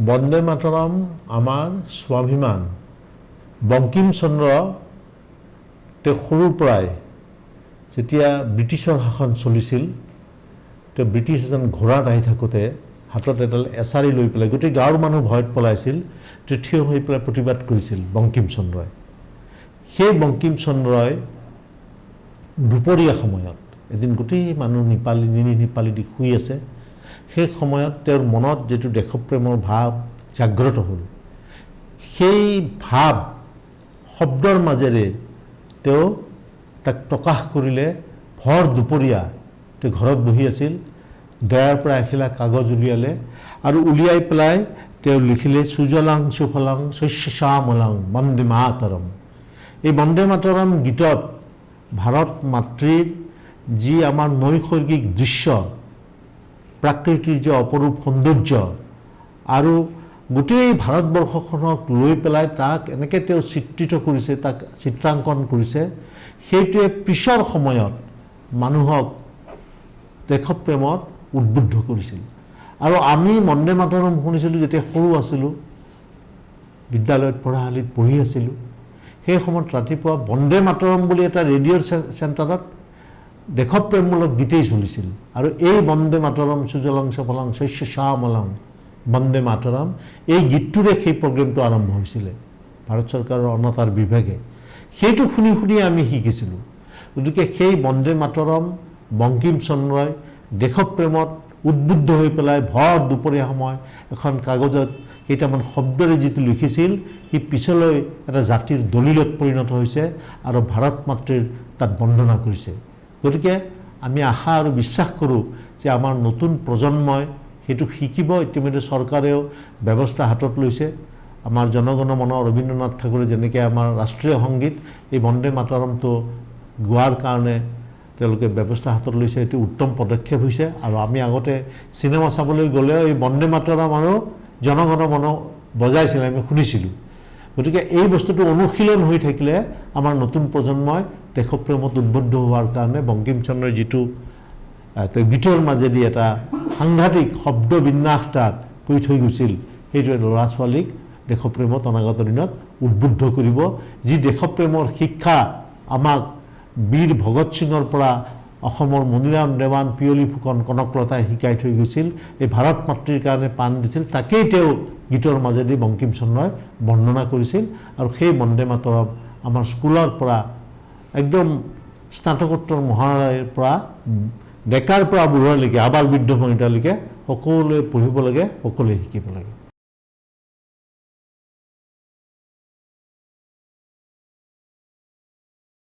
বন্দে মাতৰম আমাৰ স্বাভিমান। বংকিম চন্দ্ৰ তেওঁ সৰুৰ পৰাই যেতিয়া ব্ৰিটিছৰ শাসন চলিছিল তেওঁ ব্ৰিটিছ এজন ঘোঁৰাত আহি থাকোঁতে হাতত এডাল এছাৰি লৈ পেলাই গোটেই গাঁৱৰ মানুহ ভয়ত পলাইছিল, তেওঁ থিয় হৈ পেলাই প্ৰতিবাদ কৰিছিল বংকিম চন্দ্ৰই। সেই বংকিম চন্দ্ৰই দুপৰীয়া সময়ত এদিন গোটেই মানুহ নিপালী দি শুই আছে, সেই সময়ত তেওঁৰ মনত যিটো দেশপ্ৰেমৰ ভাৱ জাগ্ৰত হ'ল, সেই ভাৱ শব্দৰ মাজেৰে তেওঁ তাক প্ৰকাশ কৰিলে। ভৰ দুপৰীয়া তেওঁ ঘৰত বহি আছিল, দয়াৰ পৰা এখিলা কাগজ উলিয়ালে আৰু উলিয়াই পেলাই তেওঁ লিখিলে সুজলাং সুফলাং শস্যশ্যামলাং বন্দে মাতৰম। এই বন্দে মাতৰম গীতত ভাৰত মাতৃৰ যি আমাৰ নৈসৰ্গিক দৃশ্য, প্ৰাকৃতিৰ যে অপৰূপ সৌন্দৰ্য আৰু গোটেই ভাৰতবৰ্ষখনক লৈ পেলাই তাক এনেকৈ তেওঁ চিত্ৰিত কৰিছে, তাক চিত্ৰাংকন কৰিছে, সেইটোৱে পিছৰ সময়ত মানুহক দেশপ্ৰেমত উদ্বুদ্ধ কৰিছিল। আৰু আমি বন্দে মাতৰম শুনিছিলোঁ যেতিয়া সৰু আছিলোঁ, বিদ্যালয়ত পঢ়াশালীত পঢ়ি আছিলোঁ, সেই সময়ত ৰাতিপুৱা বন্দে মাতৰম বুলি এটা ৰেডিঅ'ৰ চেণ্টাৰত দেশপ্ৰেমমূলক গীতেই চলিছিল। আৰু এই বন্দে মাতৰম সুজলাং সুফলাং শস্যশ্যামলাং বন্দে মাতৰম এই গীতটোৰে সেই প্ৰগ্ৰেমটো আৰম্ভ হৈছিলে ভাৰত চৰকাৰৰ অনাতাঁৰ বিভাগে। সেইটো শুনি শুনি আমি শিকিছিলোঁ। গতিকে সেই বন্দে মাতৰম বংকিম চন্দ্ৰই দেশপ্ৰেমত উদ্বুদ্ধ হৈ পেলাই ভৰ দুপৰীয়া সময় এখন কাগজত কেইটামান শব্দৰে যিটো লিখিছিল, সি পিছলৈ এটা জাতিৰ দলিলত পৰিণত হৈছে আৰু ভাৰত মাতৃৰ তাত বন্দনা কৰিছে। গতিকে আমি আশা আৰু বিশ্বাস কৰোঁ যে আমাৰ নতুন প্ৰজন্মই সেইটো শিকিব। ইতিমধ্যে চৰকাৰেও ব্যৱস্থা হাতত লৈছে। আমাৰ জনগণ মন ৰবীন্দ্ৰনাথ ঠাকুৰে যেনেকৈ আমাৰ ৰাষ্ট্ৰীয় সংগীত এই বন্দে মাতৰমটো গোৱাৰ কাৰণে তেওঁলোকে ব্যৱস্থা হাতত লৈছে, এইটো উত্তম পদক্ষেপ হৈছে। আৰু আমি আগতে চিনেমা চাবলৈ গ'লেও এই বন্দে মাতৰম আৰু জনগণ মন বজাইছিলে, আমি শুনিছিলোঁ। গতিকে এই বস্তুটো অনুশীলন হৈ থাকিলে আমাৰ নতুন প্ৰজন্মই দেশপ্ৰেমত উদ্বুদ্ধ হোৱাৰ কাৰণে বংকিম চন্দ্ৰই যিটো গীতৰ মাজেদি এটা সাংঘাতিক শব্দ বিন্যাস তাত কৰি থৈ গৈছিল, সেইটোৱে ল'ৰা ছোৱালীক দেশপ্ৰেমত অনাগত দিনত উদ্বুদ্ধ কৰিব। যি দেশপ্ৰেমৰ শিক্ষা আমাক বীৰ ভগত সিঙৰ পৰা অসমৰ মণিৰাম দেৱান, পিয়লি ফুকন, কনকলতাই শিকাই থৈ গৈছিল, এই ভাৰত মাতৃৰ কাৰণে প্ৰাণ দিছিল, তাকেই তেওঁ গীতৰ মাজেদি বংকিম চন্দ্ৰই বৰ্ণনা কৰিছিল। আৰু সেই বন্দে মাতৰম আমাৰ স্কুলৰ পৰা একদম স্নাতকোত্তৰ মহালয়ৰ পৰা ডেকাৰ পৰা বুঢ়ালৈকে আবাল বৃদ্ধ বনিতালৈকে সকলোৱে পঢ়িব লাগে, সকলোৱে শিকিব লাগে।